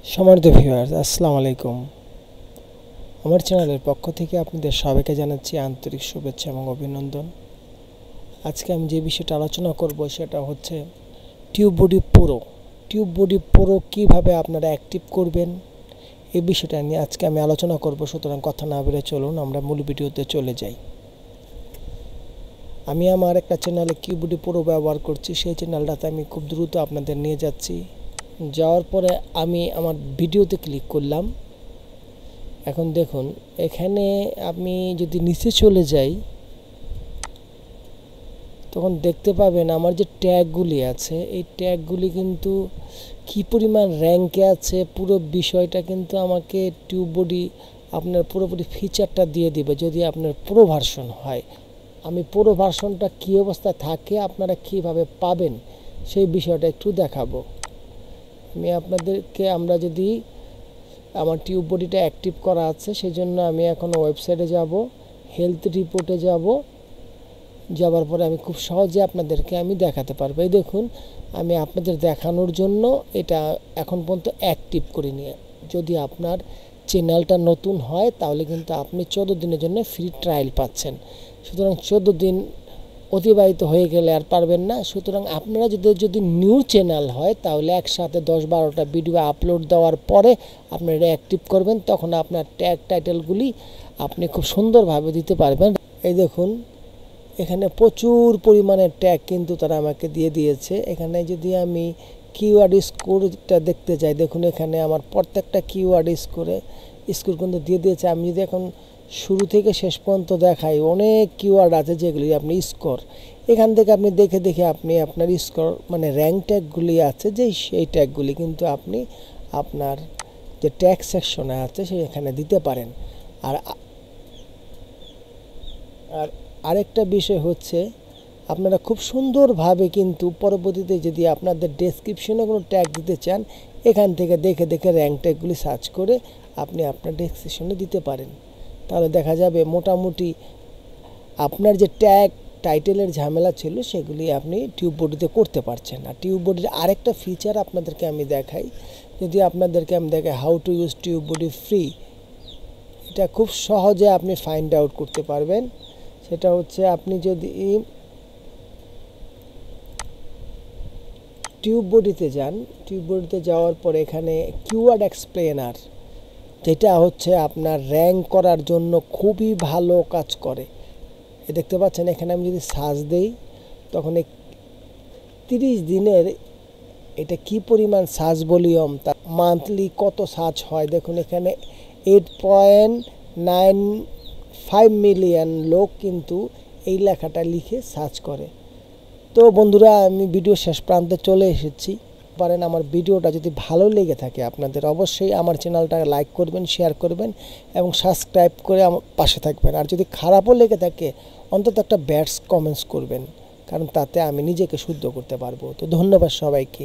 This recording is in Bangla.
সম্মানিত ভিউয়ার্স, আসসালামু আলাইকুম। আমার চ্যানেলের পক্ষ থেকে আপনাদের সবাইকে জানাচ্ছি আন্তরিক শুভেচ্ছা এবং অভিনন্দন। আজকে আমি যে বিষয়টা আলোচনা করব সেটা হচ্ছে টিউববডি প্রো। টিউববডি প্রো কীভাবে আপনারা অ্যাক্টিভ করবেন এই বিষয়টা নিয়ে আজকে আমি আলোচনা করব। সুতরাং কথা না বেড়ে চলুন আমরা মূল ভিডিওতে চলে যাই। আমি আমার একটা চ্যানেলে টিউববডি প্রো ব্যবহার করছি, সেই চ্যানেলটাতে আমি খুব দ্রুত আপনাদের নিয়ে যাচ্ছি। যাওয়ার পরে আমি আমার ভিডিওতে ক্লিক করলাম। এখন দেখুন এখানে আমি যদি নিচে চলে যাই তখন দেখতে পাবেন আমার যে ট্যাগগুলি আছে এই ট্যাগগুলি কিন্তু কী পরিমাণ র্যাঙ্কে আছে পুরো বিষয়টা কিন্তু আমাকে টিউববডি আপনার পুরোপুরি ফিচারটা দিয়ে দিবে যদি আপনার প্রো ভার্সন হয়। আমি প্রো ভার্সনটা কী অবস্থায় থাকে আপনারা কীভাবে পাবেন সেই বিষয়টা একটু দেখাবো। আমি আপনাদেরকে আমরা যদি আমার টিউববডিটা অ্যাক্টিভ করা আছে সেই জন্য আমি এখন ওয়েবসাইটে যাব, হেলথ রিপোর্টে যাওয়ার পরে আমি খুব সহজে আপনাদেরকে আমি দেখাতে পারবো। এই দেখুন আমি আপনাদের দেখানোর জন্য এটা এখন পর্যন্ত অ্যাক্টিভ করিনি। যদি আপনার চ্যানেলটা নতুন হয় তাহলে কিন্তু আপনি 14 দিনের জন্য ফ্রি ট্রায়াল পাচ্ছেন। সুতরাং 14 দিন অতিবাহিত হয়ে গেলে আর পারবেন না। সুতরাং আপনারা যদি নিউ চ্যানেল হয় তাহলে একসাথে 10-12টা ভিডিও আপলোড দেওয়ার পরে আপনারা এটা অ্যাক্টিভ করবেন, তখন আপনার ট্যাগ টাইটেলগুলি আপনি খুব সুন্দরভাবে দিতে পারবেন। এই দেখুন এখানে প্রচুর পরিমাণে ট্যাগ কিন্তু তারা আমাকে দিয়ে দিয়েছে। এখানে যদি আমি কিওয়ার্ড স্কোরটা দেখতে চাই, দেখুন এখানে আমার প্রত্যেকটা কিওয়ার্ড স্কোর কিন্তু দিয়ে দিয়েছে। আমি যদি এখন শুরু থেকে শেষ পর্যন্ত দেখাই অনেক কিওয়ার্ড আছে যেগুলি আপনি স্কোর এখান থেকে আপনি দেখে আপনি আপনার স্কোর মানে র্যাঙ্ক ট্যাগগুলি আছে যে সেই ট্যাগগুলি কিন্তু আপনি আপনার যে ট্যাগ সেকশনে আছে সেখানে দিতে পারেন। আর আরেকটা বিষয় হচ্ছে আপনারা খুব সুন্দরভাবে কিন্তু পরবর্তীতে যদি আপনাদের ডেসক্রিপশনে কোনো ট্যাগ দিতে চান এখান থেকে দেখে র্যাঙ্ক ট্যাগগুলি সার্চ করে আপনি আপনার ডেসক্রিপশনে দিতে পারেন। তাহলে দেখা যাবে মোটামুটি আপনার যে ট্যাগ টাইটেলের ঝামেলা ছিল সেগুলি আপনি টিউববডিতে করতে পারছেন। আর টিউববডির আরেকটা ফিচার আপনাদেরকে আমি দেখাই, যদি আপনাদেরকে আমি দেখাই how to use tube body free, এটা খুব সহজে আপনি ফাইন্ড আউট করতে পারবেন। সেটা হচ্ছে আপনি যদি টিউববডিতে যান, টিউববডিতে যাওয়ার পরে এখানে কিওয়ার্ড এক্সপ্লেনার যেটা হচ্ছে আপনার র্যাঙ্ক করার জন্য খুবই ভালো কাজ করে। দেখতে পাচ্ছেন এখানে আমি যদি সার্চ দেই তখন 30 দিনের এটা কি পরিমাণ সার্চ ভলিউম, তার মান্থলি কত সার্চ হয় দেখুন এখানে 8.95 মিলিয়ন লোক কিন্তু এই লেখাটা লিখে সার্চ করে। তো বন্ধুরা আমি ভিডিও শেষ প্রান্তে চলে এসেছি। পারেন আমার ভিডিওটা যদি ভালো লেগে থাকে আপনাদের অবশ্যই আমার চ্যানেলটা লাইক করবেন, শেয়ার করবেন এবং সাবস্ক্রাইব করে আমার পাশে থাকবেন। আর যদি খারাপও লেগে থাকে অন্তত একটা ব্যাড কমেন্টস করবেন, কারণ তাতে আমি নিজেকে শুদ্ধ করতে পারবো। তো ধন্যবাদ সবাইকে।